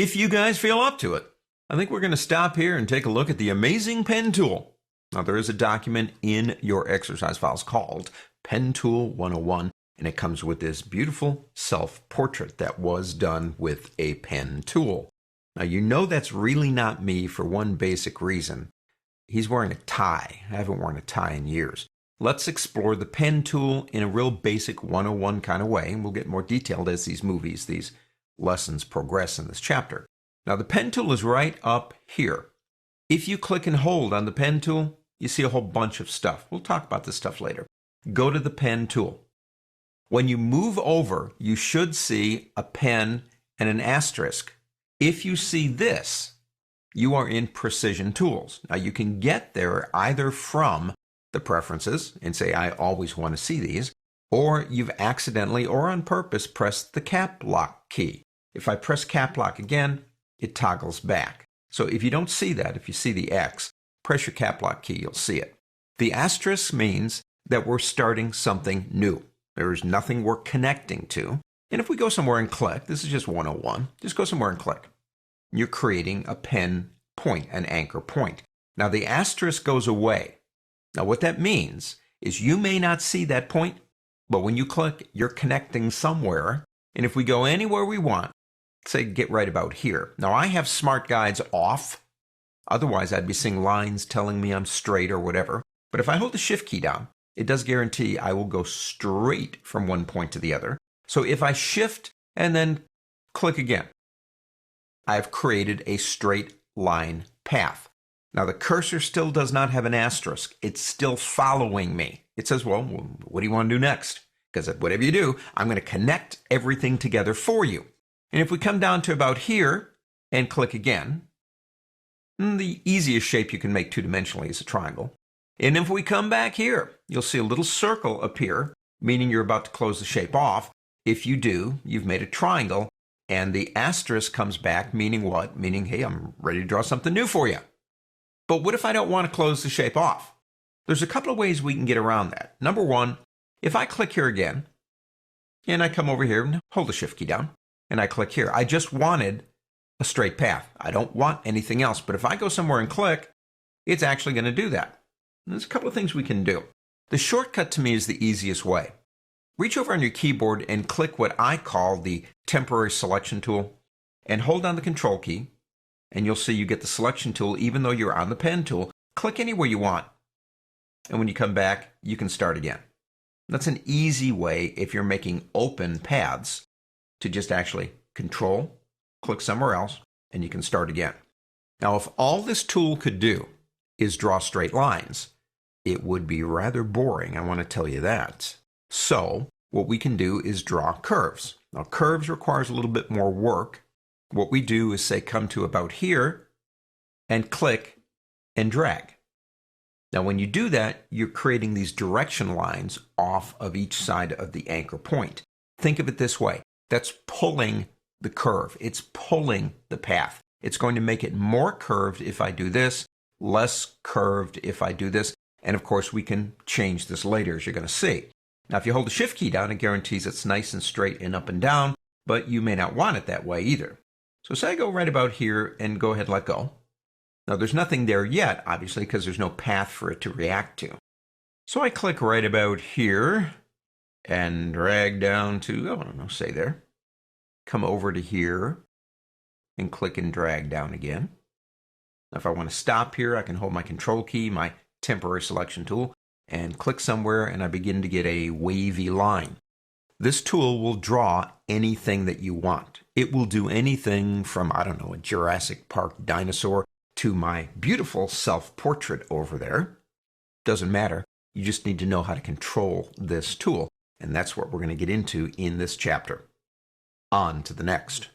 if you guys feel up to it. I think we're going to stop here and take a look at the amazing pen tool. Now, there is a document in your exercise files called Pen Tool 101, and it comes with this beautiful self-portrait that was done with a pen tool. Now, you know that's really not me for one basic reason. He's wearing a tie. I haven't worn a tie in years. Let's explore the pen tool in a real basic 101 kind of way, and we'll get more detailed as these lessons progress in this chapter. Now, the pen tool is right up here. If you click and hold on the pen tool, you see a whole bunch of stuff. We'll talk about this stuff later. Go to the pen tool. When you move over, you should see a pen and an asterisk. If you see this, you are in Precision Tools. Now, you can get there either from the preferences and say, I always want to see these, or you've accidentally or on purpose pressed the cap lock key. If I press cap lock again, it toggles back. So if you don't see that, if you see the X, press your cap lock key, you'll see it. The asterisk means that we're starting something new. There is nothing we're connecting to. And if we go somewhere and click, this is just 101, just go somewhere and click. You're creating a pen point, an anchor point. Now the asterisk goes away. Now what that means is you may not see that point, but when you click, you're connecting somewhere. And if we go anywhere we want, say get right about here. Now I have smart guides off. Otherwise I'd be seeing lines telling me I'm straight or whatever. But if I hold the shift key down, it does guarantee I will go straight from one point to the other. So if I shift and then click again, I've created a straight line path. Now the cursor still does not have an asterisk. It's still following me. It says, well, what do you want to do next? Because whatever you do, I'm going to connect everything together for you. And if we come down to about here and click again, the easiest shape you can make two-dimensionally is a triangle. And if we come back here, you'll see a little circle appear, meaning you're about to close the shape off. If you do, you've made a triangle, and the asterisk comes back, meaning what? Meaning, hey, I'm ready to draw something new for you. But what if I don't want to close the shape off? There's a couple of ways we can get around that. Number one, if I click here again, and I come over here and hold the shift key down, and I click here, I just wanted a straight path. I don't want anything else. But if I go somewhere and click, it's actually going to do that. And there's a couple of things we can do. The shortcut to me is the easiest way. Reach over on your keyboard and click what I call the temporary selection tool and hold down the control key, and you'll see you get the selection tool even though you're on the pen tool. Click anywhere you want. And when you come back, you can start again. That's an easy way if you're making open paths to just actually control, click somewhere else, and you can start again. Now, if all this tool could do is draw straight lines, it would be rather boring, I want to tell you that. So what we can do is draw curves. Now, curves requires a little bit more work. What we do is say come to about here and click and drag. Now, when you do that, you're creating these direction lines off of each side of the anchor point. Think of it this way. That's pulling the curve. It's pulling the path. It's going to make it more curved if I do this, less curved if I do this. And of course, we can change this later, as you're going to see. Now, if you hold the shift key down, it guarantees it's nice and straight and up and down, but you may not want it that way either. So say I go right about here and go ahead and let go. Now, there's nothing there yet, obviously, because there's no path for it to react to. So I click right about here and drag down to, I don't know, say there. Come over to here and click and drag down again. Now, if I want to stop here, I can hold my control key, my temporary selection tool, and click somewhere, and I begin to get a wavy line. This tool will draw anything that you want. It will do anything from, I don't know, a Jurassic Park dinosaur to my beautiful self-portrait over there. Doesn't matter. You just need to know how to control this tool. And that's what we're going to get into in this chapter. On to the next.